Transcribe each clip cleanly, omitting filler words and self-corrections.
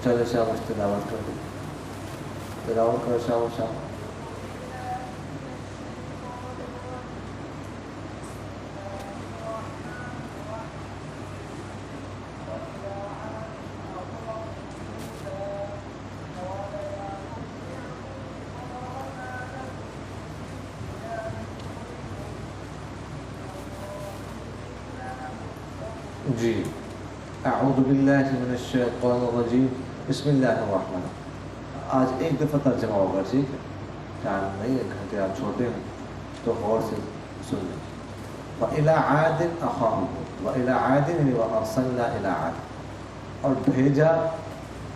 چلے شاباش تلاوت کر دو، تلاوت کرو شاباش شاباش۔ جی اعوذ باللہ من الشیطان الرجیم، بسم اللہ الرحمن الرحیم۔ آج ایک دفعہ ترجمہ ہوگا، ٹھیک ہے؟ ٹائم نہیں ہے، گھنٹے آپ چھوٹے ہیں تو غور سے سن لیں۔ وَإِلَىٰ عَادٍ أَخَاهُمْ وَإِلَىٰ عَادٍ وَأَرْسَلْنَا إِلَىٰ عَادٍ، اور بھیجا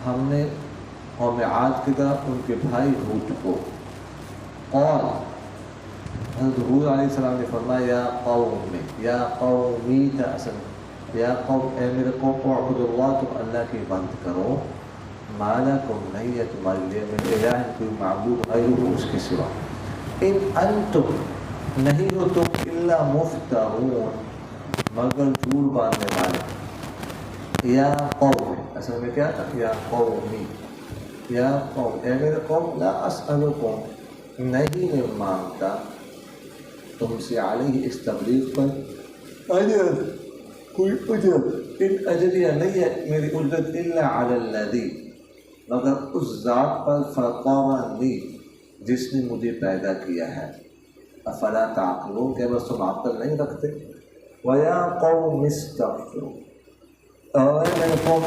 ہم نے قوم عاد کی طرف ان کے بھائی ہود کو۔ قال، حضرت ہود علیہ السلام نے فرمایا یا قوم، یا قومی تھا اصل، یا قوم اے میرے قوم، اعبدوا اللہ، تم اللہ کی عبادت کرو، ما لکم نہیں ہے تمہارے لیے من الہ کوئی معبود غیرہ اس کے سوا، ان انتم نہیں ہو تم الا مفترون مگر جھوٹ باندھنے والے۔ یا قوم اصل میں کیا تھا؟ یا قومی، یا قوم اے میرے قوم، لا اسألکم نہیں میں مانگتا تم سے علیہ اس تبلیغ پر اجر، کوئی اجر، ان اجریہ نہیں ہے میری اجرت الا علی الذی مگر اس ذات پر فطرنی جس نے مجھے پیدا کیا ہے۔ افلا تعقلون، کہ بس تم عقل نہیں رکھتے؟ ویا قوم استغفروا، اور میرے قوم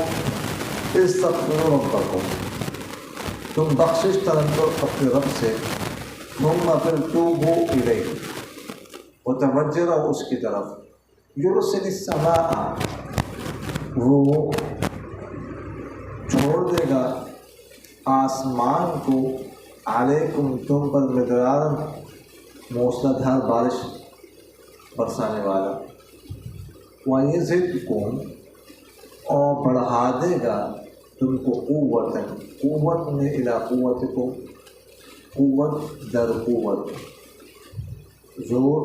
استغفروا ربکم، تم بخشش طلب کرو اپنے رب سے، ثم پھر توبوا الیہ، وتوجہ رہو اس کی طرف، یرسل السماء وہ چھوڑ دے گا آسمان کو، علیکم تم پر مدرارا موسلادھار بارش برسانے والا، وَيَزِدْكُمْ اور بڑھا دے گا تم کو قوت میں الی قوتکم، قوت در قوت، زور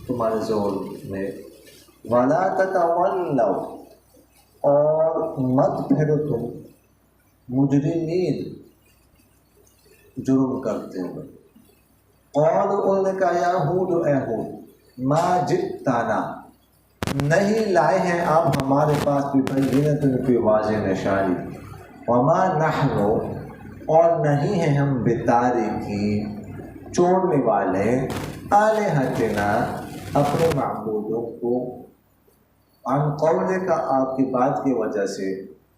تمہارے زور میں، وَلَا تَتَوَلَّوْا اور مت پھرو تم مجرمین جرم کرتے ہوئے۔ قالوا انہوں نے کہا یا ہود، اے ہود، ما جئتنا نہیں لائے ہیں آپ ہمارے پاس ببینۃ کوئی واضح نشانی، وما نحن اور نہیں ہیں ہم بتارکی چھوڑنے والے، آلہتنا اپنے معبودوں کو، عن قولے کا آپ کی بات کی وجہ سے،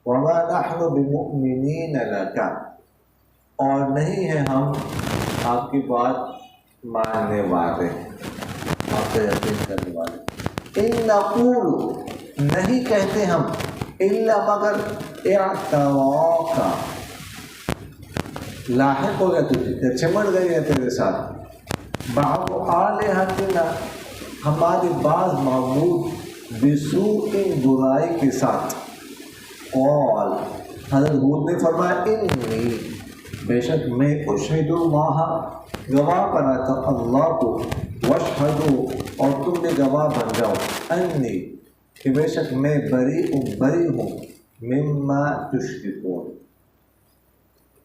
وما نحن بمؤمنین لک اور نہیں ہیں ہم آپ کی بات ماننے والے، آپ کا یقین کرنے والے۔ ان نقول نہیں کہتے ہم، الا مگر اعتراک لاحق ہو گیا تجھے، چمٹ گئی ہے تیرے ساتھ، بعض آلہتنا ہماری بعض معبود، بسوء برائی کے ساتھ۔ قال حضرت ہود نے فرمایا انی بے شک میں اشہد اللہ گواہ بناتا اللہ کو، واشہدو اور تم بھی گواہ بن جاؤ، انی کہ بے شک میں بری ہوں، مما تشرکون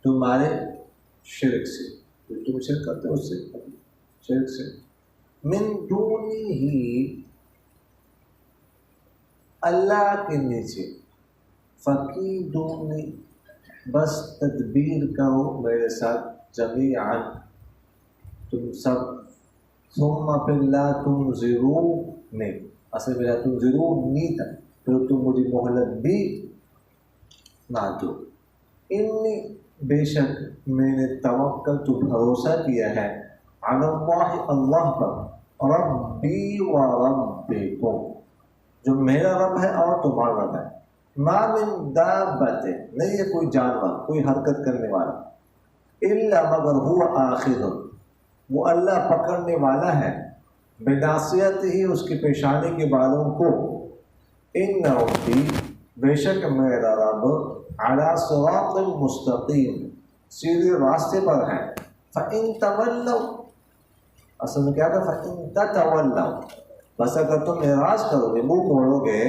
تمہارے شرک سے، جو تم شرک کرتے ہو اس سے، شرک سے، من دونی ہی اللہ کے نیچے، فکیدونی بس تدبیر کرو میرے ساتھ، جمیعاً تم سب، ثم پھر لا تنظرونی، اصل میں لا تنظرونی تھا، پھر تم مجھے مہلت بھی نہ دو، انی بے شک میں نے توکل تو بھروسہ کیا ہے، علی اللہ اللہ پر، ربی و ربکم جو میرا رب ہے اور تمہارا رب ہے، ما من دابت نہیں ہے کوئی جانور، کوئی حرکت کرنے والا، الا مگر هو آخذ وہ اللہ پکڑنے والا ہے، بناصیتہ ہی اس کی پیشانی کے بالوں کو، ان ربی بے شک میرا رب، علی صراط مستقیم سیدھے راستے پر ہے، فإن تولوا اصل میں کیا تھا، فإن تتولوا بس اگر تم اعراض کرو گے، منہ موڑو گے،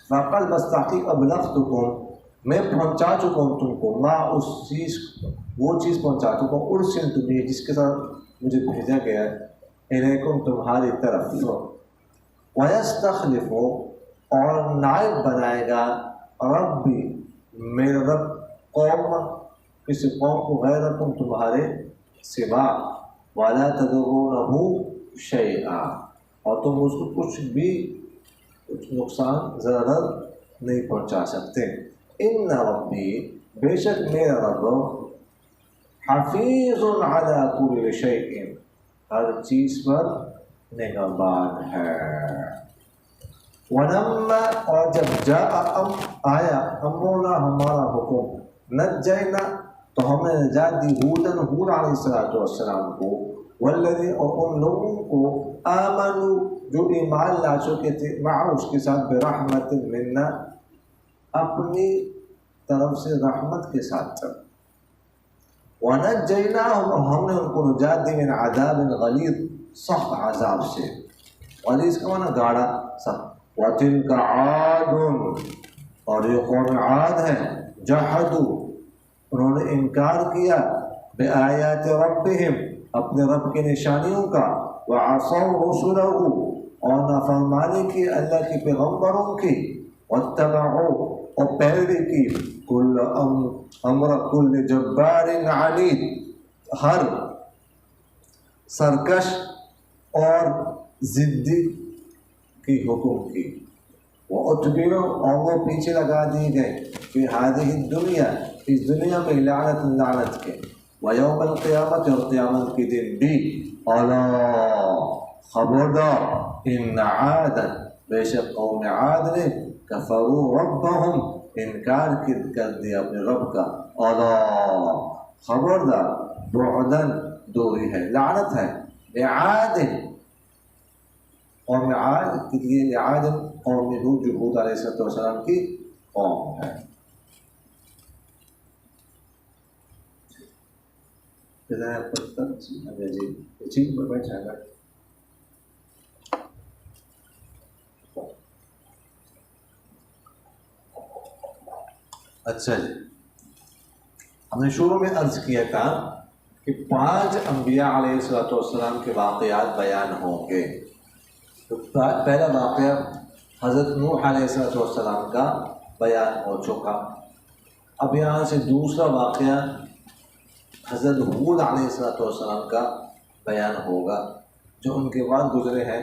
فقط بس تحقیق ابلغتکم میں پہنچا چکا ہوں تم کو، ماں اس چیز، وہ چیز پہنچا چکا ہوں، ارسل تمہیں، جس کے ساتھ مجھے بھیجا گیا ہے، الیکم تمہاری طرف، وَيَسْتَخْلِفُ اور نائب بنائے گا ربی میرا رب قوم، کسی قوم کو غیرکم تمہارے سوا، وَلَا تَضُرُّونَهُ شَيْئًا اور تم اس کو کچھ بھی نقصان ضرر نہیں پہنچا سکتے. ان ربی بے شک میرا رب حفیظ علی کل شیء ہر چیز پر نگہبان ہے. ولما اور جب آیا امرنا ہمارا حکم، نجینا تو ہم نے نجات دی ہودن ہود علیہ السلام کو، والذی اور ان لوگوں کو آمنوا جو ایمان لا چکے تھے، مع اس کے ساتھ، برحمت منا اپنی طرف سے رحمت کے ساتھ، ونجیناہم اور ہم نے ان کو نجات دی من عذاب غلیظ سخت عذاب سے. غلیظ کا معنی گاڑا سخت. وَتِلْكَ عَادٌ اور یہ قوم عاد ہے، جحدوا انہوں نے انکار کیا، بآیات ربہم اپنے رب کی نشانیوں کا، وعصوا رسلہ اور نافرمانی کی اللہ کے پیغمبروں کی، واتبعوا اور پیروی کی، کل امر کل جبار عنید ہر سرکش اور ضدی کی حکم کی، وَأُتْبِعُوا اور وہ پیچھے لگا دیے گئے، فی ہذہ الدنیا اس دنیا میں، لعنت کے، ویوم القیامت اور قیامت کے دن بھی، الا خبردار، ان عادا بے شک قوم عاد نے، کفروا ربہم انکار کر دیا اپنے رب کا، الا خبردار، بعدن دوری ہے، لعنت ہے، لعاد قوم عاد کے لیے، لعاد قوم ہود جو ہود علیہ السلام کی قوم ہے. ٹھیک میں بیٹھ جائے گا. اچھا جی، ہم نے شروع میں عرض کیا تھا کہ 5 انبیاء علیہ السلام کے واقعات بیان ہوں گے. تو پہلا واقعہ حضرت نوح علیہ السلام کا بیان ہو چکا. اب یہاں سے دوسرا واقعہ حضرت ہود علیہ السلام کا بیان ہوگا، جو ان کے بعد گزرے ہیں،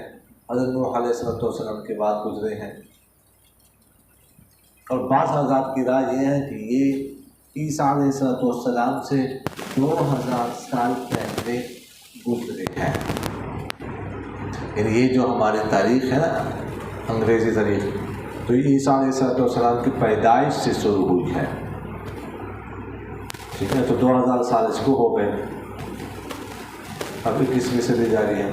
حضرت نوح علیہ السلام کے بعد گزرے ہیں. اور بعض حضرات کی رائے یہ ہے کہ یہ عیسیٰ علیہ السلام سے 2000 سال پہلے گزرے ہیں. یعنی یہ جو ہماری تاریخ ہے نا، انگریزی تاریخ، تو یہ عیسیٰ علیہ السلام کی پیدائش سے شروع ہوئی ہے. ٹھیک ہے، تو 2000 سال اس کو ہو گئے، اب 21ویں صدی جاری ہے،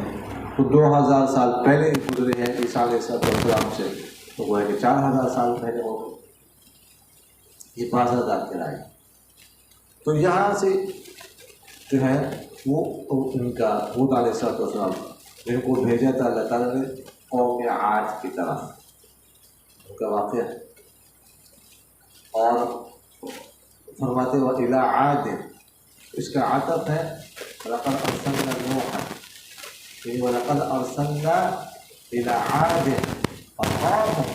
تو 2000 سال پہلے گزرے ہیں عیسیٰ علیہ السلام سے، تو وہ ہے کہ 4000 سال پہلے ہو گئے. یہ 5000 کی رائے. تو یہاں سے جو ہے وہ ان کا ہود علیہ السلام جن کو بھیجا تھا اللہ تعالیٰ نے قوم عاد کی طرف، ان کا واقعہ. اور فرماتے وہ الی عاد، اس کا عطف ہے وَلَقَدْ أَرْسَلْنَا نُوحًا، وَلَقَدْ أَرْسَلْنَا إِلَى عَادٍ أَخَاهُمْ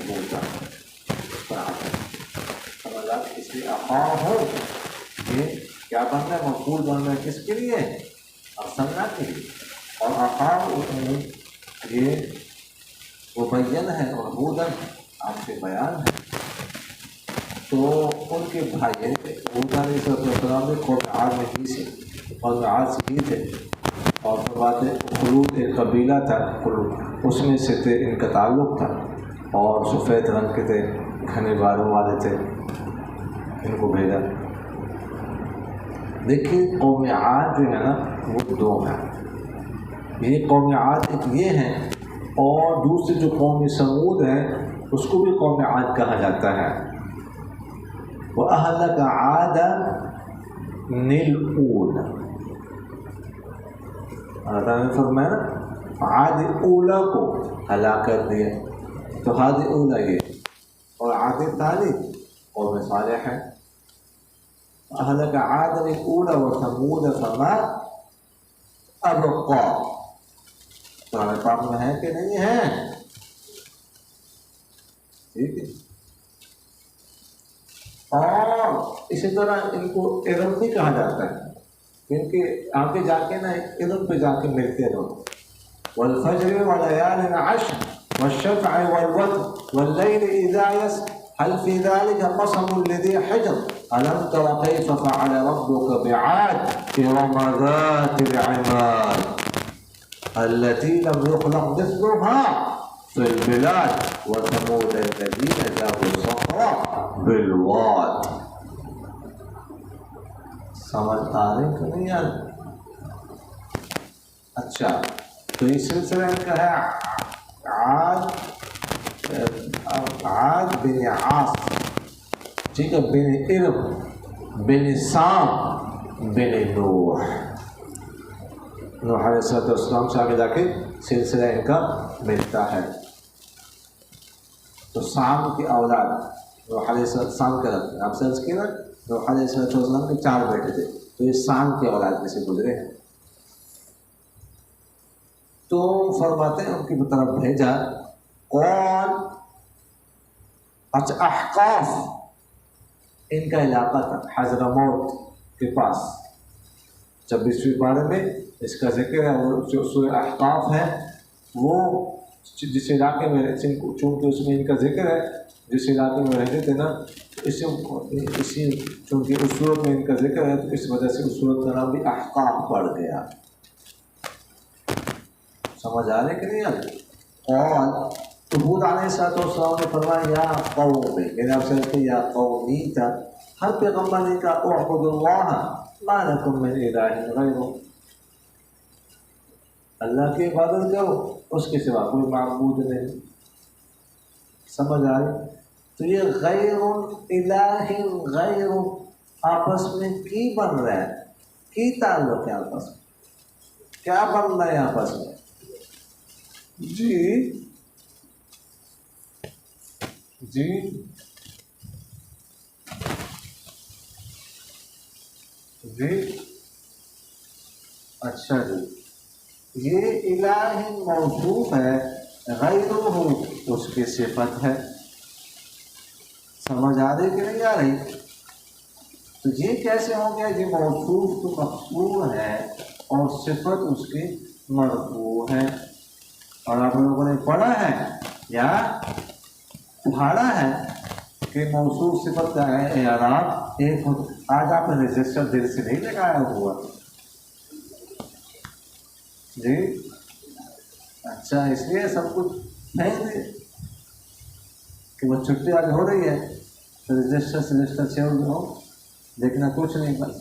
هُودًا. اس لیے أَخَاهُمْ یہ کیا بننا ہے، مفعول بننا ہے کس کے لیے، ارسلنا کے لیے. اور أَخَاهُمْ یہ مبین ہے، اور ہودن آپ کے بیان ہے. تو ان کے بھائی ہود علیہ السلام نے قوم عاد میں ہی سے، قوم عاد سے ہی تھے. اور فرماتے خلود ایک قبیلہ تھا، خلود اس میں سے تھے، ان کا تعلق تھا، اور سفید رنگ کے تھے، گھنے بالوں والے تھے. ان کو بھیجا. دیکھیے قوم عاد جو ہے نا وہ 2 ہیں. یہ قوم عاد ایک یہ ہیں، اور دوسری جو قوم سمود ہے اس کو بھی قوم عاد کہا جاتا ہے. وَأَهْلَكَ عَادًا الْأُولَى، اللہ تعالیٰ نے فرمایا نا عاد اولا کو ہلاک کر دیا. تو عاد اولا یہ، اور عاد ثانی قوم صالح ہے. اہلک عاد الاولى وثمود فما ابقى. قرآن پاک میں ہے کہ نہیں ہے؟ ٹھیک ہے. اور اسی طرح ان کو ارم بھی کہا جاتا ہے کیونکہ آگے جا کے نا ارم پہ جا کے ملتے لوگ. والفجر وليال عشر والشفع والوتر والليل إذا يسر هل في ذلك قسم لذي حجر ألم تر كيف فعل ربك بعاد إرم ذات العماد التي لم يخلق مثلها في البلاد وثمود الذين جابوا الصخر بالواد. سمجھ آ رہی کہ نہیں آ رہی؟ اچھا تو یہ سلسلہ ان کا ہے عاد بن عاص، ٹھیک ہے، بن ارم بن سام بن نوح. نوح علیہ السلام سے آگے جا کے سلسلہ ان کا ملتا ہے. تو سام کی اولاد نوح علیہ السلام کے رکھتے ہیں. آپ سرچ کیے نا، نوح علیہ السلام کے 4 بیٹے تھے، تو یہ سام کی اولاد میں سے گزرے ہیں. تو فرماتے ہیں ان کی طرف بھیجا. کون؟ اچھا احقاف ان کا علاقہ تھا، حضرموت کے پاس. 26ویں پارے میں اس کا ذکر ہے. وہ جو سورہ احقاف ہے وہ جس علاقے میں چونکہ اس میں ان کا ذکر ہے، جس علاقے میں رہتے تھے نا، اسی چونکہ اس صورت میں ان کا ذکر ہے تو اس وجہ سے اس صورت کا نام بھی احقاف پڑ گیا. سمجھ آ رہے کہ نہیں آ رہے؟ اور تو حود علیہ السلام نے فرمایا یا قومی، میرے آپ سے کہ یا قومی تھا. ہر پیغمبر نے کہا اعبدوا اللہ ما لکم من الہ غیرہ، اللہ کی عبادت کرو، اس کے سوا کوئی معبود نہیں. سمجھ آ رہی؟ تو یہ غیر الہ غیر آپس میں کی بن رہا ہے، کی تعلق ہے آپس میں، کیا بن رہا ہے آپس میں؟ جی اچھا جی، یہ الہ موصوف ہے، غیرہ اس کی صفت ہے. سمجھ آ رہی کہ نہیں آ رہی؟ تو یہ کیسے ہو گیا؟ یہ موصوف تو مقصور ہے اور صفت اس کی مرفوع ہے. اور آپ لوگوں نے پڑھا ہے یا پڑھا ہے کہ موصوف صفت کا ہے اعراب ایک. آج آپ نے رجسٹر دل سے نہیں لگایا ہوا جی؟ اچھا، اس لیے سب کچھ نہیں کہ وہ چھٹی آج ہو رہی ہے تو رجسٹر چھوڑ دو، دیکھنا کچھ نہیں. بس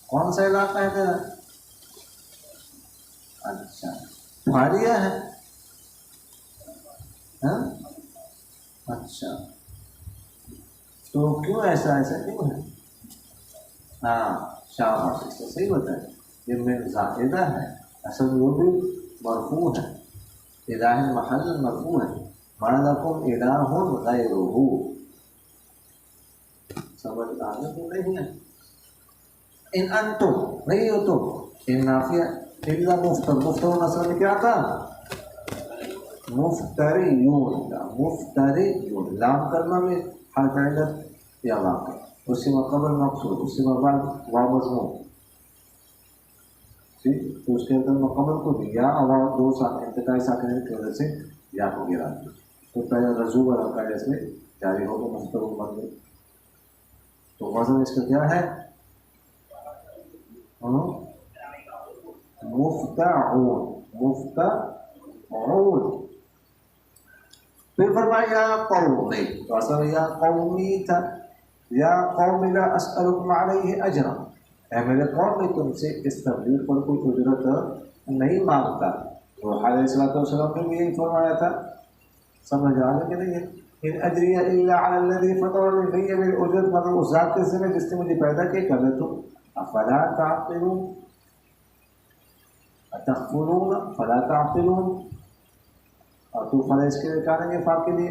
کون سا علاقہ ہے تیرا؟ اچھا پھاڑیا ہے. ہاں اچھا، تو کیوں ایسا کیوں ہے؟ ہاں شاباش، صحیح بتائیں. یہ من زائدہ ہے، اصل وہ بھی مرفوع ہے. الہ محل مرفوع ہے. ما لکم الہ غیرہ. سمجھ آنے کو نہیں ہے. ان انتم نہیں ہو تم، ان نافیہ الا مفتر نصر میں کیا تھا؟ مفتریون. مفتریون لام کرنا میں حرف علت یا واقع، اسی میں قبل مقصود، اسی میں بعد واو مضموم. ٹھیک، تو اس کے اندر مقبل کو بھی یا اور دو انتقائی ساکنین کی وجہ سے یا کو گرا دیا تو پہلے رجوع والا قاعدہ اس میں جاری ہو گیا، مفترون بن گئی. تو وزن اس کا کیا ہے؟ مفتعون. پھر فرمایا یا قومی، تو اصل یا قومی تھا. یا قوم لا اسألکم علیہ اجرا، اے میرے قوم میں تم سے اس تبلیغ پر کوئی اجرت نہیں مانگتا. تو علیہ السلام نے بھی یہی فرمایا تھا. سمجھ آ رہے کہ نہیں ہے؟ ان اجری الا علی الذی فطرنی، نہیں ہے میری اجرت مگر اس ذات کے ذمہ جس نے مجھے پیدا کیا. کر رہے تم افلا تعقلون، اتخفلون فلا تعقلون. اور تو فلا اس کے لیے کہا نہیں فا کے لیے.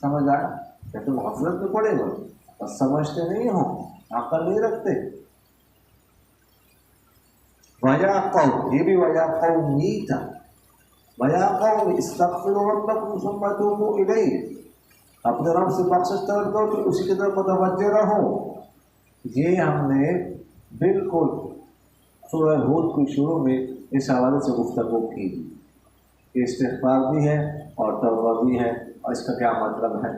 سمجھ آئے کہ تم غفلت میں پڑے ہو اور سمجھتے نہیں ہو، عقل نہیں رکھتے. وَيَا قَوْمِ، یہ بھی وَيَا قَوْمِ نہیں تھا. وَيَا قَوْمِ اسْتَغْفِرُوا رَبَّكُمْ ثُمَّ تُوبُوا إِلَيْهِ، اپنے رب سے بخشش طلب کرو کہ اسی کی طرف متوجہ رہو. یہ ہم نے بالکل سورہ ہود کی شروع میں اس حوالے سے گفتگو کی کہ استغفار بھی ہے اور توبہ بھی ہے، اور اس کا کیا مطلب ہے.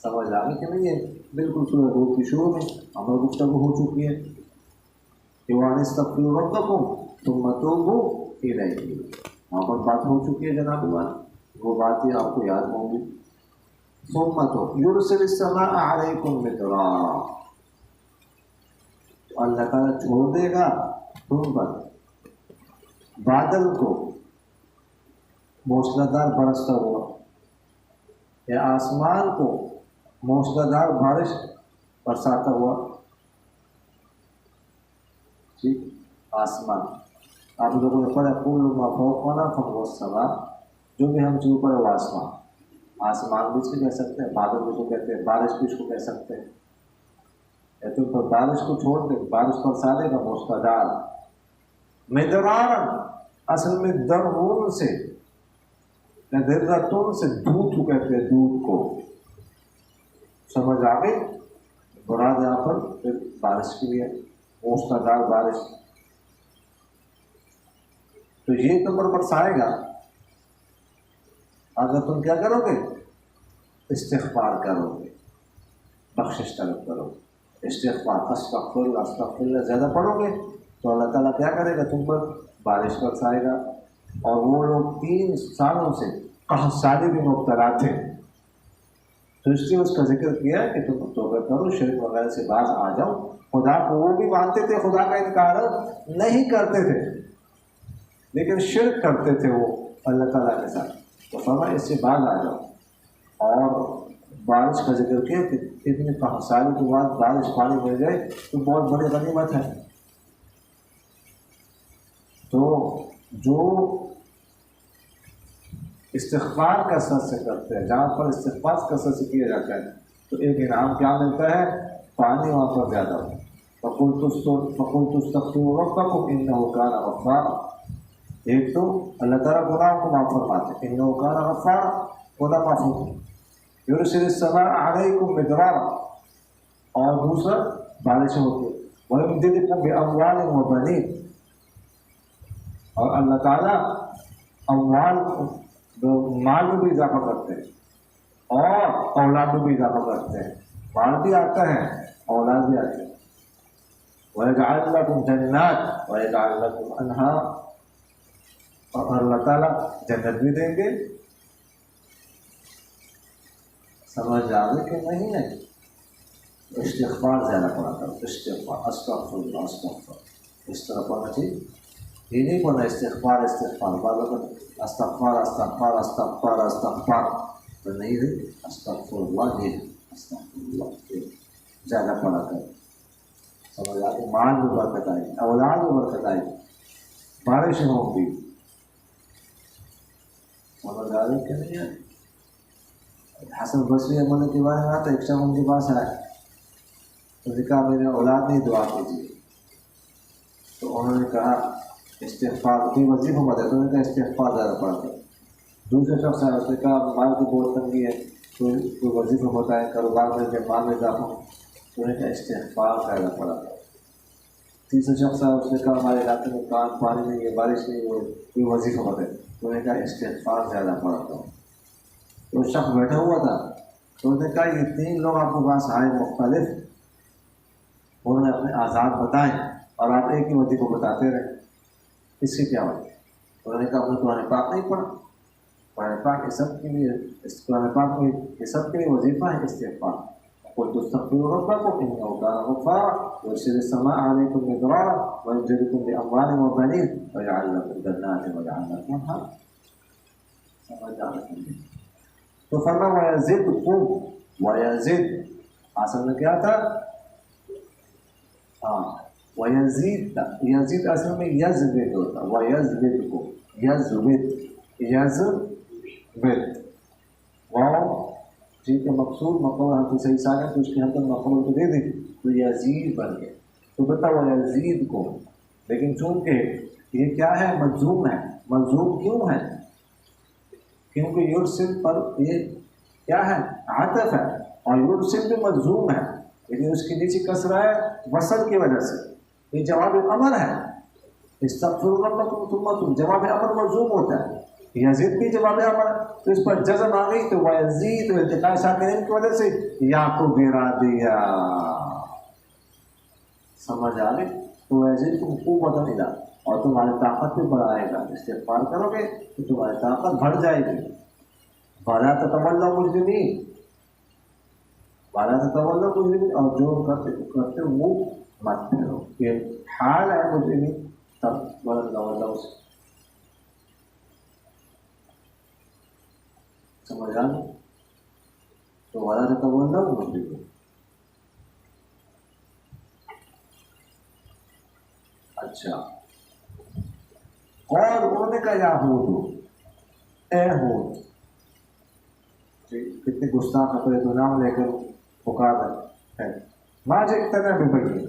سمجھ آ گئی کہ نہیں ہے؟ بالکل سورہ ہود کی شروع میں ہمیں گفتگو ہو چکی ہے کہ وَأَنِ اسْتَغْفِرُوا رَبَّكُمْ ثُمَّ تُوبُوا إِلَيْهِ، وہاں پر بات ہو چکی ہے جناب والا، وہ باتیں آپ کو یاد ہوں گی. ثُمَّ يُرْسِلِ السَّمَاءَ عَلَيْكُمْ مِدْرَارًا، تو اللہ تعالیٰ چھوڑ دے گا تم پر بادل کو موسلادھار برستا ہوا، یا آسمان کو موسلادھار بارش برساتا ہوا. ٹھیک، آسمان آپ لوگوں نے پڑھا کل ما فوقنا فهو السماء، جو بھی ہم سے اوپر ہے وہ آسمان. آسمان بھی اس کو کہہ سکتے ہیں، بادل بھی اس کو کہتے ہیں، بارش بھی اس کو کہہ سکتے ہیں. تو پر بارش کو چھوڑ دے، بارش برسا دے گا موسلادھار. مدرارا اصل میں درون سے یا درتون سے دودھ کو کہتے ہیں، دودھ کو. سمجھ آ گئی؟ مراد یہاں پر بارش کے لیے موسلادھار بارش. تو یہ تم پر برسائے گا اگر تم کیا کرو گے؟ استغفار کرو گے، بخشش طلب کرو گے. استغفار استغفر اللہ زیادہ پڑھو گے تو اللہ تعالیٰ کیا کرے گا؟ تم پر بارش برسائے گا. اور وہ لوگ 3 سالوں سے قحط بھی مبتلا تھے، تو اس لیے اس کا ذکر کیا کہ تم توبہ کرو، شرک وغیرہ سے باز آ جاؤ. خدا کو وہ بھی مانتے تھے، خدا کا انکار نہیں کرتے تھے، لیکن شرک کرتے تھے وہ اللہ تعالیٰ کے ساتھ. تو فرمایا اس سے باز آ جاؤ. اور بارش کا ذکر کیا کہ اتنے سالوں کے بعد بارش پانی مل جائے تو بہت بڑی غنیمت ہے. تو جو استغفار کثرت سے کرتے ہیں، جہاں پر استغفار کثرت سے کیا جاتا ہے تو ایک انعام کیا ملتا ہے؟ پانی وہاں پر زیادہ ہو. فَقُلْتُ اسْتَغْفِرُوا رَبَّكُمْ إِنَّهُ كَانَ غَفَّارًا. ایک تو اللہ تعالیٰ گناہوں کو معاف فرماتے ہیں، إِنَّهُ كَانَ غَفَّارًا، گناہ معاف ہوتے ہیں. يُرْسِلِ السَّمَاءَ عَلَيْكُمْ مِدْرَارًا، اور دوسرا بارشیں ہوتی ہیں. وَيُمْدِدْكُمْ بِأَمْوَالٍ وَبَنِينَ، اور اللہ تعالیٰ اموال مال میں بھی اضافہ کرتے ہیں اور اولاد میں بھی اضافہ کرتے ہیں. مال بھی آتا ہے، اولاد بھی آتی ہے. وَيَجْعَلْ لَكُمْ جَنَّاتٍ وَيَجْعَلْ لَكُمْ أَنْهَارًا، اور اللہ تعالیٰ جنت بھی دیں گے. سمجھ آ گئی کہ نہیں ہے؟ استغفار زیادہ پڑھا کرو. استغفار استغفر اللہ استغفر اس طرح پڑھنا چاہیے. یہ نہیں پڑھنا استغفار استغفار بعد استغفار استغفار استغفار استغفار تو نہیں رہی. استغفر اللہ یہ استغفر اللہ زیادہ پڑھا کرو. سمجھ آ گئی؟ مال میں برکت آئے گی، اولاد میں برکت آئے گی، بارشیں ہوں گی. سمجھ آ گئی کہ نہیں ہے؟ حسن بصری عمل کے بارے میں آتا، ایک شخص ان کے پاس آیا تو نے کہا میرے اولاد نہیں دعا کیجیے. تو انہوں نے کہا استغفار کی وظیفہ مت ہے، تو انہوں نے کہا استغفار زیادہ پڑھتے. دوسرے شخص آیا، اس نے کہا مال کی بہت تنگی ہے، کوئی وظیفہ ہوتا ہے کاروبار میں جب مال میں اضافہ ہو، تو انہوں نے کہا استغفار زیادہ پڑھا. تیسرا شخص آیا، اس نے کہا ہمارے علاقے میں کان پانی نہیں ہے، بارش نہیں ہو، کوئی وظیفہ مت ہے، تو انہوں نے کہا استغفار زیادہ پڑھتا ہوں. تو شخص بیٹھا ہوا تھا، تو انہوں نے کہا یہ 3 لوگ آپ کے پاس آئے مختلف، انہوں نے اپنے آزاد بتائیں اور آپ ایک ہی وظیفہ کو بتاتے رہے، اس سے کیا ہوگا؟ انہوں نے کہا اپنے قرآن پاک نہیں پڑھا. قرآن پاک یہ سب کے لیے، اس قرآن پاک میں یہ سب کے لیے وظیفہ ہے استغفار. قُلْتُ اسْتَغْفِرُوا رَبَّكُمْ إِنَّهُ كَانَ غَفَّارًا يُرْسِلِ السَّمَاءَ عَلَيْكُمْ مِدْرَارًا وَيُمْدِدْكُمْ بِأَمْوَالٍ وَبَنِينَ وَيَجْعَلْ لَكُمْ جَنَّاتٍ وَيَجْعَلْ لَكُمْ أَنْهَارًا. سمجھ آ رہی ہے؟ تو فرمایا وَيَزِدْكُمْ، وَيَزِدْ اصل میں کیا تھا؟ وَيَزِدْ تھا. یزید اصل میں یزبد ہوتا. وَيَزْبِدْكُمْ، یزبد، یزبد ٹھیک ہے، مقصود مقبول ہم صحیح سالم تو اس کی حد مقبول کو دے دی تو یزید بن گئے. تو بتاؤ یزید کو، لیکن چونکہ یہ کیا ہے، مجزوم ہے. مجزوم کیوں ہے؟ کیونکہ یرسل پر یہ کیا ہے، عطف ہے، اور یرسل بھی مجزوم ہے، لیکن اس کے نیچے کسرہ ہے وصل کی وجہ سے. یہ جواب امر ہے، استغفر ربکم ثم تب جواب امر مجزوم ہوتا ہے. یزید بھی جواب امر ہے، تو اس پر جزم آ گئی تو ویزید التقاء ساکنین کی وجہ سے یا کو گرا دیا. سمجھ آ گئی؟ تو یزید تم قوت ملا اور تمہاری طاقت بھی بڑھائے گا. استغفار کرو گے تو تمہاری طاقت بڑھ جائے گی. وَلَا تَتَوَلَّوْا مُجْرِمِينَ، وَلَا تَتَوَلَّوْا مُجْرِمِينَ، اور جو کرتے وہ مت کرو. یہ حال ہے مجرمین. تب وَلَا سے سمجھ آ گئی؟ تو وَلَا تَتَوَلَّوْا مُجْرِمِينَ. اچھا، اور انہوں نے کہا یا ہود، اے ہود، کتنے گستاخ اپنے تو نام لے کر پکار ہے، ماں جئتنا ببین،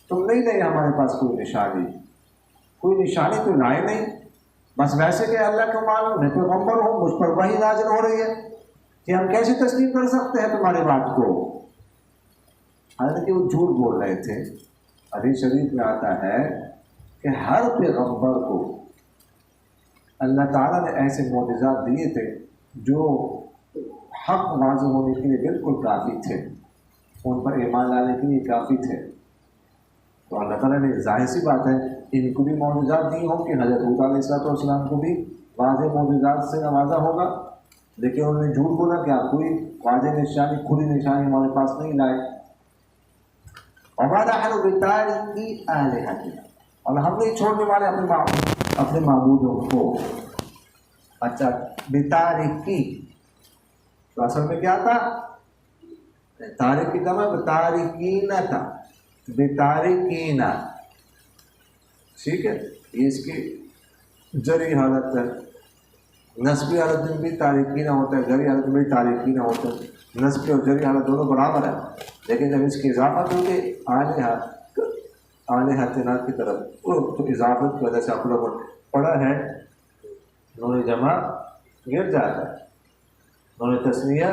تم نہیں لائے ہمارے پاس کوئی نشانی. کوئی نشانی تو لائے نہیں، بس ویسے کہ اللہ کو معلوم میں پیغمبر ہوں، مجھ پر وحی نازل ہو رہی ہے کہ ہم کیسے تسلیم کر سکتے ہیں تمہاری بات کو. حالانکہ وہ جھوٹ بول رہے تھے. حدیث شریف میں آتا ہے کہ ہر پیغمبر کو اللہ تعالیٰ نے ایسے معجزات دیے تھے جو حق واضح ہونے کے لیے بالکل کافی تھے، ان پر ایمان لانے کے لیے کافی تھے. تو اللہ تعالیٰ نے ظاہر سی بات ہے ان کو بھی معجزات دی ہوں کہ حضرت حود علیہ السلام کو بھی واضح معجزات سے نوازا ہوگا، لیکن انہوں نے جھوٹ بولا کہ آپ کوئی واضح نشانی، کھلی نشانی ہمارے پاس نہیں لائے. وَمَا نَحْنُ بِتَارِكِي آلِهَتِنَا، اور ہم نہیں چھوڑنے والے اپنے معبودوں کو. اچھا، بِتَارِكِي تو اصل میں کیا تھا؟ تاریک کی جمع بتارکین تھا، بتارکین. ٹھیک ہے، یہ اس کی جری حالت ہے. نسبی حالت میں بھی تارکین ہوتا ہے، جری حالت میں بھی تارکین ہوتا ہے. نسبی اور جری حالت دونوں برابر ہے، لیکن جب اس کی اضافت ہوگی آلہتنا کی طرف تو اضافت کی وجہ سے آپ لوگوں نے پڑھا ہے نون جمع گر جاتا ہے، نون تثنیہ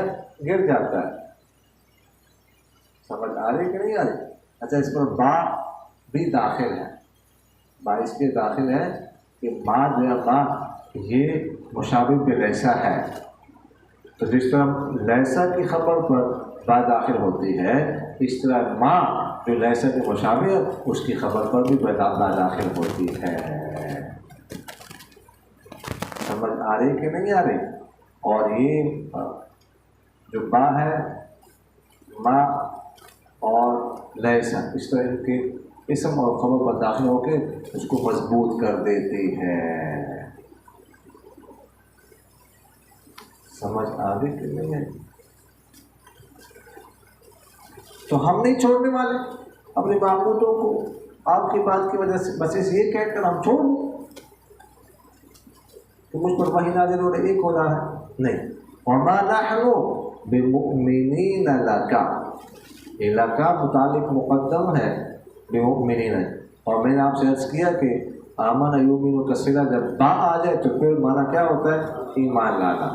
گر جاتا ہے. سمجھ آ رہی کہ نہیں آ رہی؟ اچھا، اس پر با بھی داخل ہے. با اس کے داخل ہے کہ ما جو ہے با یہ مشابہ پہ لیسا ہے. تو جس طرح لیسا کی خبر پر با داخل ہوتی ہے، اس طرح ما جو لیسا کے مشابہ ہے اس کی خبر پر بھی با داخل ہوتی ہے. سمجھ آ رہی کہ نہیں آ رہی؟ اور یہ جو با ہے، ما اور لیسا اس طرح ان کے اسم اور خبر پر داخل ہو کے اس کو مضبوط کر دیتی ہے. سمجھ آ گئی کہ نہیں ہے؟ تو ہم نہیں چھوڑنے والے اپنے معبودوں کو آپ کی بات کی وجہ سے، بس اس یہ کہہ کر ہم چھوڑ دیں کہ مجھ پر وحی نازل ہو رہے ایک ہو رہا ہے، نہیں. وَمَا نَحْنُ بِمُؤْمِنِينَ لَكَ، یہ لَكَ متعلق مقدم ہے بِمُؤْمِنِينَ. اور میں نے آپ سے عرض کیا کہ آمن یؤمن کا صلہ جب با آ جائے تو پھر مانا کیا ہوتا ہے؟ ایمان لانا.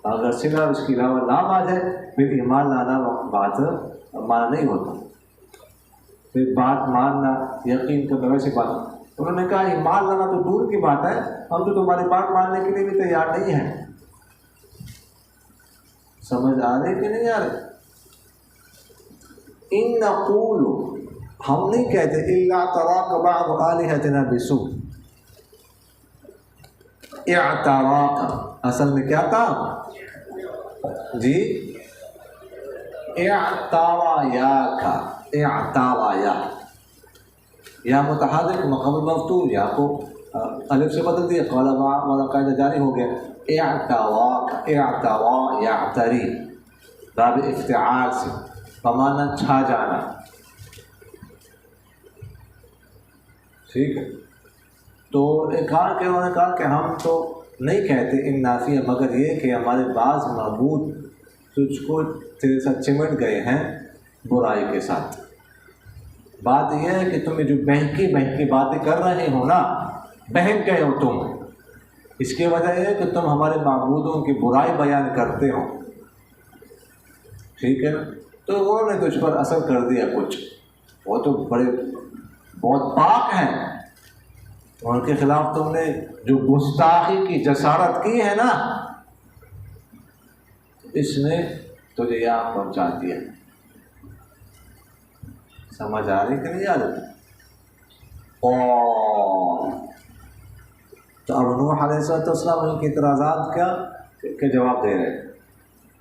اگر صلہ اس کے علاوہ لام آ جائے پھر ایمان لانا بات مانا نہیں ہوتا. پھر بات ماننا، یقین کرنا، ویسی بات. انہوں نے کہا ایمان لانا تو دور کی بات ہے، ہم تو تمہاری بات ماننے کے لیے بھی تیار نہیں ہیں. سمجھ آ رہی کہ نہیں آ رہی؟ ان نقول، ہم نہیں کہتے الا تراک بعض آلہتنا بسوء. اعتراک اصل میں کیا تھا جی؟ اعتوایا کا، اعتوایا یا متحرک مقام مفتوح، یا کو الف سے بدل دیا، قال والا قاعدہ جاری ہو گیا. اعتواک، اعتوا یعتری باب افتعال سے بمانا چھا جانا. ٹھیک ہے، تو کہا کہ انہوں نے کہا کہ ہم تو نہیں کہتے ان نافیہ، مگر یہ کہ ہمارے بعض معبود تجھ کو تیرے ساتھ چمٹ گئے ہیں برائی کے ساتھ۔ بات یہ ہے کہ تمہیں جو بہکی باتیں کر رہے ہو نا، بہک گئے ہو تم، اس کی وجہ یہ ہے کہ تم ہمارے معبودوں کی برائی بیان کرتے ہو، ٹھیک ہے نا؟ تو انہوں نے تجھ پر اثر کر دیا کچھ، وہ تو بہت پاک ہیں، ان کے خلاف تم نے جو گستاخی کی جسارت کی ہے نا، اس نے تجھے یہاں پہنچا دیا۔ سمجھ آ رہی کہ نہیں آ رہی؟ تو اب نوح علیہ السلام ان کے اعتراضات کے جواب دے رہے ہیں۔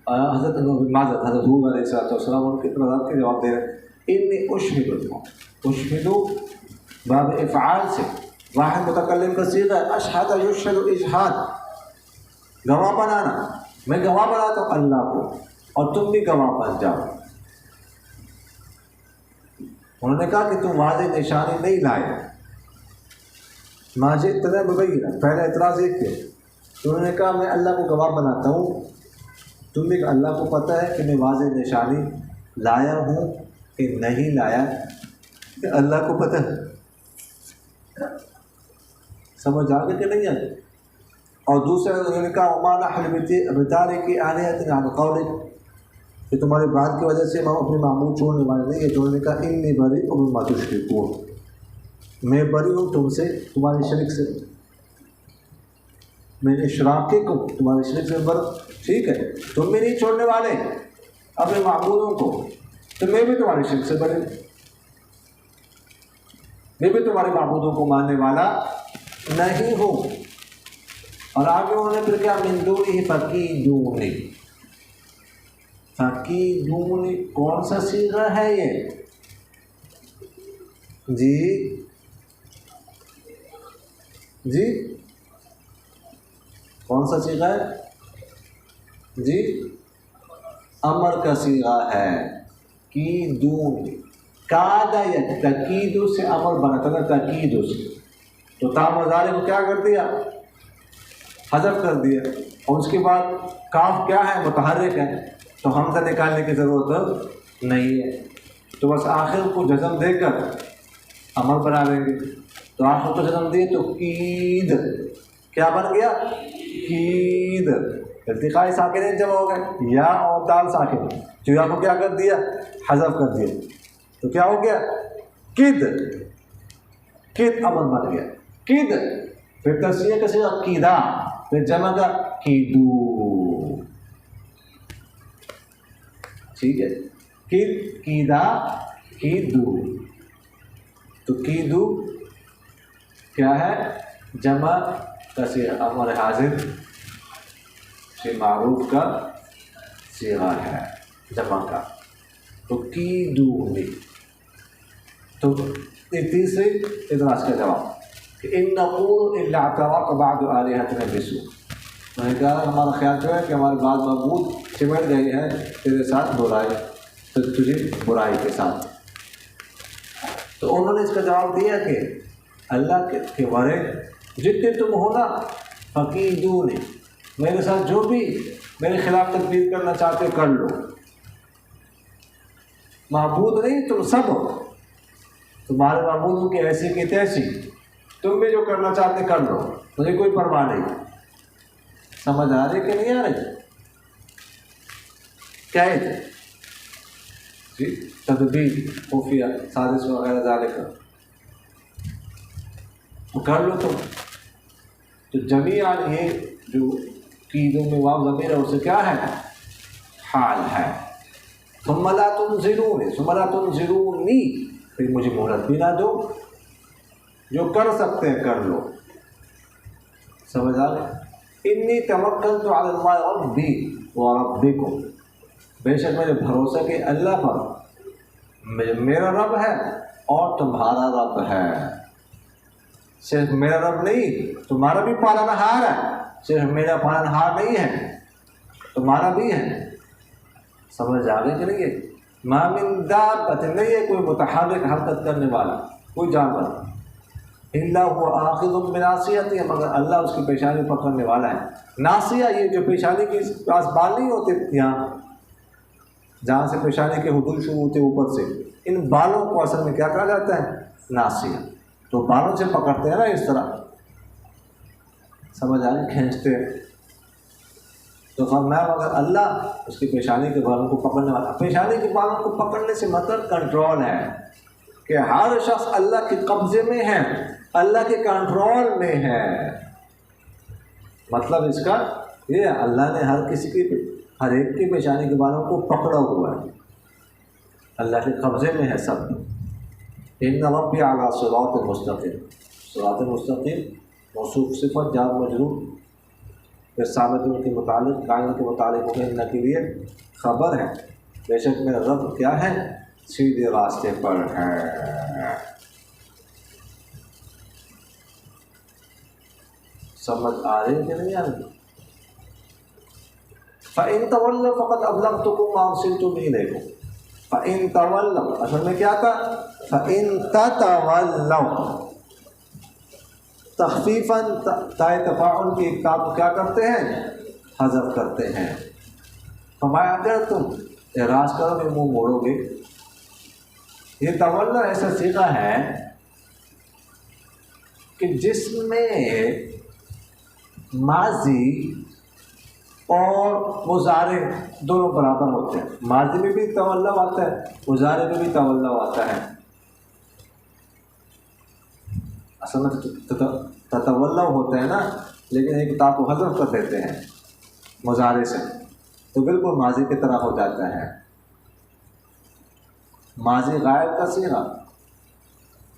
حضرت حود علیہ السلام ان کے اعتراضات کے جواب دے رہے ہیں۔ انی اشہد باب افعال سے واحد متکلم کا صیغہ ہے، اشہد یشہد اجہاد، گواہ بنانا، میں گواہ بناتا ہوں اللہ کو اور تم بھی گواہ بن جاؤ۔ انہوں نے کہا کہ تم واضح نشانی نہیں لائے، ماجد اتنا مبینہ، پہلا اعتراض ایک ہے، تو انہوں نے کہا میں اللہ کو گواہ بناتا ہوں، تم بھی اللہ کو پتہ ہے کہ میں واضح نشانی لایا ہوں کہ نہیں لایا، کہ اللہ کو پتہ ہے۔ سمجھ آ گئی کہ نہیں آگے؟ اور دوسرا انہوں نے کہا وما نحن بتارکی آلہتنا عن قولک، کہ تمہاری بات کی وجہ سے ہم اپنے معبود چھوڑنے والے نہیں ہیں۔ تو انہوں نے کہا انی بریء مما تشرکون، میں بری ہوں تم سے، تمہارے شرک سے، میں اشراقی کو تمہارے شرک سے بر، ٹھیک ہے، تم بھی نہیں چھوڑنے والے اپنے معبودوں کو، تو میں بھی تمہارے شرک سے بری، میں بھی تمہارے معبودوں کو ماننے والا نہیں ہوں۔ اور آگے انہوں نے پھر کیا، من دونہ فکیدونی، فکیدونی کون سا صیغہ ہے یہ؟ جی کون سا صیغہ ہے جی؟ امر کا صیغہ ہے، کیدونی، کادا یا تکیدو سے امر بنتا ہے، تکیدو سے، تو تا مضارع کو کیا کر دیا؟ حذف کر دیا، اور اس کے بعد کاف کیا ہے؟ متحرک ہے، تو حمزہ نکالنے کی ضرورت نہیں ہے، تو بس آخر کو جزم دے کر امر بنا لیں گے، تو آخر کو جزم دیے تو کید، کیا بن گیا؟ کید، ارتقاء ساکنین جمع ہو گئے، یا اور دال ساکن، تو یا کو کیا کر دیا؟ حذف کر دیا، تو کیا ہو گیا؟ کد، کد امر بن گیا، کد، پھر تصریح کا صیغہ کیدا، پھر جمع کا کیدو، ٹھیک ہے، کد، کیدا، کیدو، تو کیدو کیا ہے؟ جمع کا صیغہ، امر حاضر سے معروف کا صیغہ ہے جمع کا، تو کیدونی۔ تو تیسرے اعتراض کا جواب کہ ان نقول الا اعتراک بعض آلہتنا بسوء، میں نے کہا ہمارا خیال جو ہے کہ ہمارے بعض معبود چمٹ گئے ہیں تیرے ساتھ برائی، تو تجھے برائی کے ساتھ۔ تو انہوں نے اس کا جواب دیا کہ اللہ کے ورے جتنے تم ہو نا، فکیدونی، میرے ساتھ جو بھی میرے خلاف تدبیر کرنا چاہتے کر لو، معبود نہیں تم سب ہو، تمہارے معبودوں کی ایسی کی تیسی، تم بھی جو کرنا چاہتے کر لو، مجھے کوئی پرواہ نہیں۔ سمجھ آ رہی کہ نہیں آ رہی؟ کیا ہے جی؟ تدبیر، خفیہ، سازش وغیرہ ذالک، تو کر لو تم۔ تو جمیعاً یہ جو قیدوں میں واو ضمیر ہے اسے کیا ہے؟ حال ہے۔ ثم لا تنظرونی، ثم لا تنظرونی، پھر مجھے مہلت بھی نہ دو، جو کر سکتے ہیں کر لو۔ سمجھ آ گئے؟ انی توکلت علی اللہ ربی وربکم، بے شک میں نے بھروسہ کہ اللہ پر، میرا رب ہے اور تمہارا رب ہے، صرف میرا رب نہیں تمہارا بھی پالنہار ہے، صرف میرا پالنہار نہیں ہے تمہارا بھی ہے۔ سمجھ آ گئی کہ نہیں ہے؟ ما من دابۃ، نہیں ہے کوئی متحرک حرکت کرنے والا کوئی جانور، الا هو آخذ بناصیتہ، مگر اللہ اس کی پیشانی پکڑنے والا ہے۔ ناصیہ یہ جو پیشانی کے پاس بال نہیں ہوتے یہاں، جہاں سے پیشانی کے حدود شروع ہوتے اوپر سے، ان بالوں کو اصل میں کیا کہا جاتا ہے؟ ناسیہ۔ تو بالوں سے پکڑتے ہیں نا اس طرح، سمجھ آئے، کھینچتے ہیں۔ تو فرمایا اگر اللہ اس کی پیشانی کے بالوں کو پکڑنے والا، پیشانی کے بالوں کو پکڑنے سے مطلب کنٹرول ہے کہ ہر شخص اللہ کے قبضے میں ہے، اللہ کے کنٹرول میں ہے۔ مطلب اس کا یہ اللہ نے ہر کسی کی، ہر ایک کی پیشانی کے بالوں کو پکڑا ہوا ہے، اللہ کے قبضے میں ہے سب۔ ان ربی علی صراط مستقیم، صراط مستقیم موصوف صفت جار مجرور، پھر ثابت کے متعلق، قائم کے متعلق ان کے لیے خبر ہے، بے شک میرا رب کیا ہے؟ سیدھے راستے پر ہے۔ سمجھ آ رہی کہ نہیں آ رہی؟ فَإِن تَوَلَّوْا فَقَدْ أَبْلَغْتُكُم مَّا أَرْسَلْتُ إِلَيْكُمْ۔ فَإِن تَوَلَّوْا اصل میں کیا تھا؟ فَإِن تَتَوَلَّوْا، تخفیفاً تائے تفاعل کی ایک تاء کو کیا کرتے ہیں؟ حذف کرتے ہیں۔ فرمایا اگر تم اعراض کرو گے، منہ موڑو گے، یہ تولا ایسا صیغہ ہے کہ جس میں ماضی اور مضارع دونوں برابر ہوتے ہیں۔ ماضی میں بھی تولا آتا ہے، مضارع میں بھی تولا آتا ہے۔ اصل میں تتولا ہوتا ہے نا، لیکن ایک تا کو حذف کر دیتے ہیں مضارع سے، تو بالکل ماضی کی طرح ہو جاتا ہے۔ ماضی غائب کا صیغہ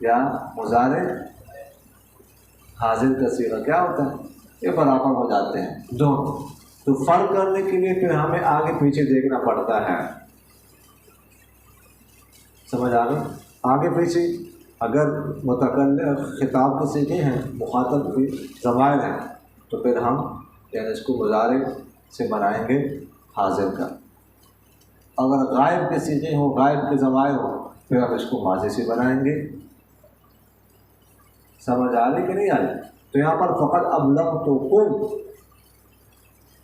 یا مضارع حاضر کا صیغہ کیا ہوتا ہے؟ یہ برابر ہو جاتے ہیں دونوں۔ تو فرق کرنے کے لیے پھر ہمیں آگے پیچھے دیکھنا پڑتا ہے۔ سمجھ آ گئی؟ آگے پیچھے اگر متکلم خطاب کے صیغے ہیں، مخاطب کے ضمائر ہیں، تو پھر ہم یعنی اس کو مضارع سے بنائیں گے حاضر کا۔ اگر غائب کے صیغے ہوں، غائب کے ضمائر ہوں، پھر ہم اس کو ماضی سے بنائیں گے۔ سمجھ آ رہی کہ نہیں آ رہی؟ تو یہاں پر فقط ابلغتکم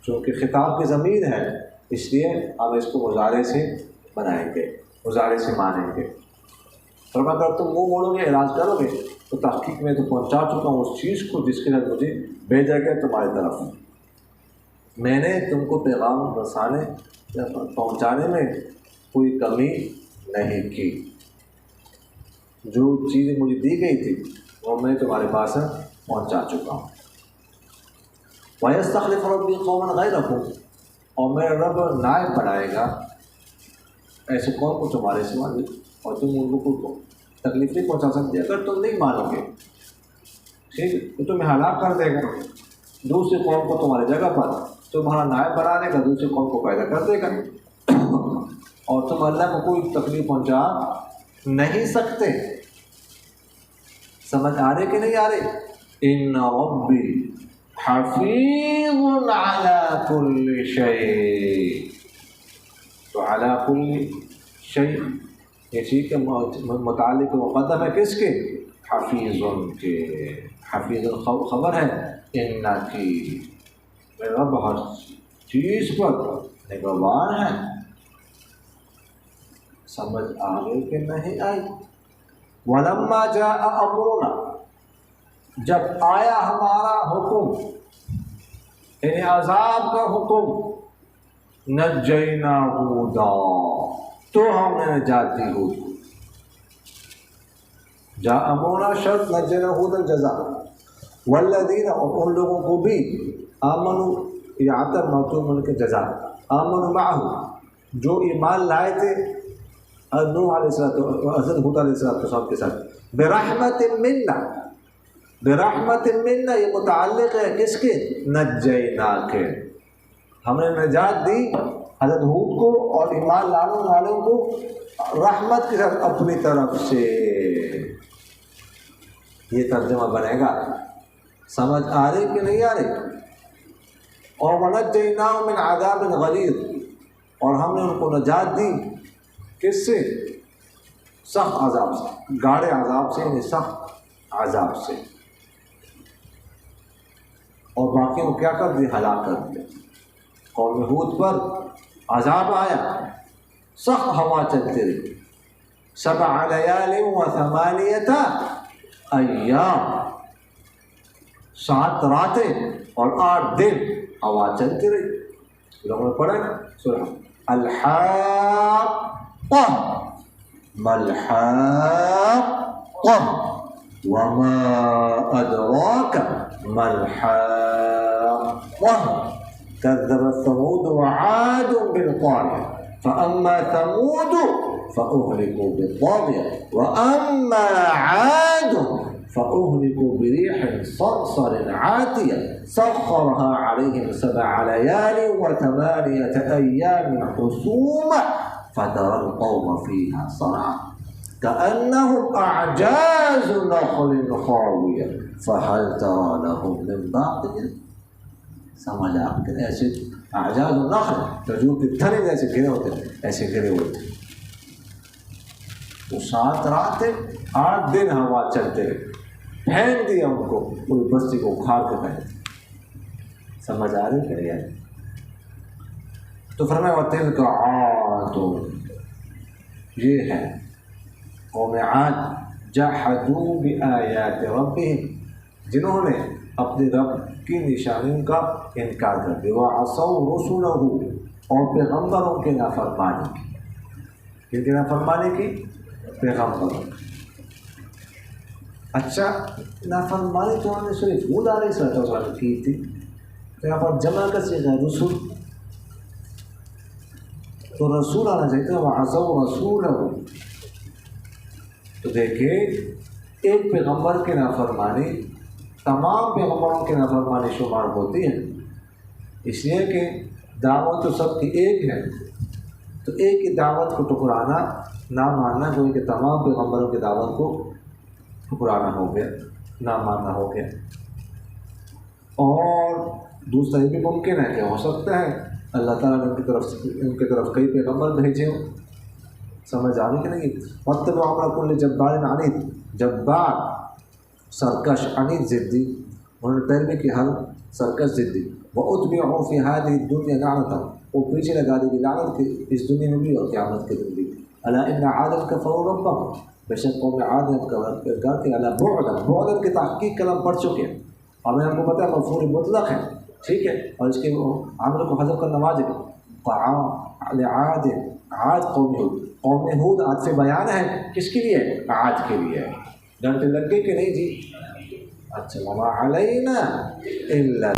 چونکہ خطاب کی ضمیر ہے، اس لیے ہم اس کو مضارع سے بنائیں گے، مضارع سے مانیں گے۔ اور اگر تم منہ موڑو گے، اعراض کرو گے، تو تحقیق میں تو پہنچا چکا ہوں اس چیز کو جس کے لیے مجھے بھیجا گیا تمہاری طرف۔ میں نے تم کو پیغام رسانے یا پہنچانے میں کوئی کمی نہیں کی، جو چیزیں مجھے دی گئی تھی وہ میں تمہارے پاس پہنچا چکا ہوں۔ وَيَسْتَخْلِفُ رَبِّي قَوْمًا غَيْرَكُمْ، اور میرا رب نائب بنائے گا ایسے قوم کو تمہارے سوا، اور تم ان کو تکلیف نہیں پہنچا سکتے اگر تم نہیں مانو گے، ٹھیک ہے؟ تو تمہیں ہلاک کر دے گا، دوسری قوم کو تمہاری جگہ پر تمہارا نائب بنا دے گا، دوسری قوم کو پیدا کر دے گا، اور تم اللہ کو کوئی تکلیف پہنچا نہیں سکتے۔ سمجھ آ رہے کہ نہیں آ رہے؟ ان ربی حفیظ علی کل شیء، تو علی کل شیء یہ چیز کے متعلق مقدم ہے کس کے؟ حفیظ کے۔ حفیظ خبر ہے ان کی، میرا رب ہر چیز پر نگہبان ہے۔ سمجھ آ گئی کہ نہیں آئی؟ وَلَمَّا جَاءَ أَمْرُنَا، جب آیا ہمارا حکم یعنی عذاب کا حکم، نَجَّيْنَا هُودًا، تو ہم نے نجات دی ہود کو۔ جاء امرنا شرط، نجینا هودا جزاء، والذین، اور ان لوگوں کو بھی، آمنوا یہ عطر موصول ان کے جزاء، آمنوا معه جو ایمان لائے تھے نوح علیہ السلام و حضرت ہود علیہ السلام کے ساتھ، برحمت منا، برحمت منا یہ متعلق ہے کس کے؟ نجینا کے، ہم نے نجات دی حضرت ہود کو اور ایمان لانے والوں کو رحمت کے ساتھ اپنی طرف سے۔ یہ ترجمہ بنے گا۔ سمجھ آ رہی کہ نہیں آ رہی؟ اور وَنَجَّيْنَاهُ مِنْ عَذَابٍ غَلِيظٍ، اور ہم نے ان کو نجات دی کس سے؟ سخت عذاب سے، گاڑے عذاب سے، یعنی سخت عذاب سے، اور باقی کو کیا کر دیا؟ ہلاک کر دیا۔ قوم ہود پر عذاب آیا سخت ہوا چلتی رہی 7 لیال و 8 ایام، 7 راتیں اور 8 دن ہوا چلتی رہی۔ لوگوں نے پڑھا نا سورہ الحاقہ ما الحاقہ وما ادراک ما الحاقہ كذبت ثمود وعاد بالقارعة فأما ثمود فأهلكوا بالطاغية وأما عاد فأهلكوا بريح صرصر عاتية سخرها عليهم 7 ليال و8 أيام حسوما فترى القوم فيها صرعى كأنهم أعجاز نخل خاوية فهل ترى لهم من باقية۔ سمجھ آپ کہ ایسے اعجاز النخل کھجور کے تھنے جیسے گرے ہوتے ایسے گرے ہوئے تھے۔ وہ 7 راتیں 8 دن ہوا چلتے رہے، پھینک دیا ان کو، پوری بستی کو اکھاڑ کے پھینک دیا۔ سمجھ آ رہی کہ یار؟ تو فرمایا وَتِلْكَ عَادٌ، یہ ہے قوم عاد، جحدوا بآیات ربهم، جنہوں نے اپنے رب کی نشانیوں کا انکار کر دیا، وعصوا رسله، اور پیغمبروں کے نافرمانی کی۔ کن کی نافرمانی کی؟ پیغمبروں کی۔ اچھا، نافرمانی تو ہم نے صرف ہود علیہ السلام نے کی تھی، تو یہاں پر جمع کا صیغہ رسول، تو رسول آنا چاہیے تھا، وعصوا رسوله۔ تو دیکھیں ایک پیغمبر کی نافرمانی تمام پیغمبروں کی نافرمانی شمار ہوتی ہے، اس لیے کہ دعوت تو سب کی ایک ہے، تو ایک ہی دعوت کو ٹکرانا، نہ ماننا، کوئی کہ تمام پیغمبروں کی دعوت کو ٹکرانا ہو گیا، نہ ماننا ہو گیا۔ اور دوسرا یہ بھی ممکن ہے کہ ہو سکتا ہے اللہ تعالیٰ نے ان کی طرف کئی پیغمبر بھیجے ہوں۔ سمجھ آنے کہ نہیں؟ وَاتَّبِعُوا أَمْرَ كُلِّ جَبَّارٍ عَنِيدٍ، جبار سرکش عنید ضدی، انہوں نے پیروی کی ہر سرکش ضدی، وَأُتْبِعُوا فِي هَذِهِ الدُّنْيَا لَعْنَةً، وہ پیچھے لگا دی گئی لعنت کی اس دنیا میں بھی اور قیامت کے دن بھی۔ أَلَا إِنَّ عَادًا كَفَرُوا رَبَّهُمْ، بے شک قوم عاد نے انکار کیا، أَلَا بُعْدًا، بُعْدًا کی تحقیق کلام پڑھ چکے ہیں، اور میں آپ کو پتہ ہے مفعول مطلق ہے، ٹھیک ہے، اور اس کے عامل کو حذف کرنا واجب ہے۔ لعاد، عاد قوم ہود، قوم ہود عاد سے بیان ہے کس کے لیے؟ عاد کے لیے۔ گھنٹے لگ گئے کہ نہیں جی؟ اچھا، وما علینا الا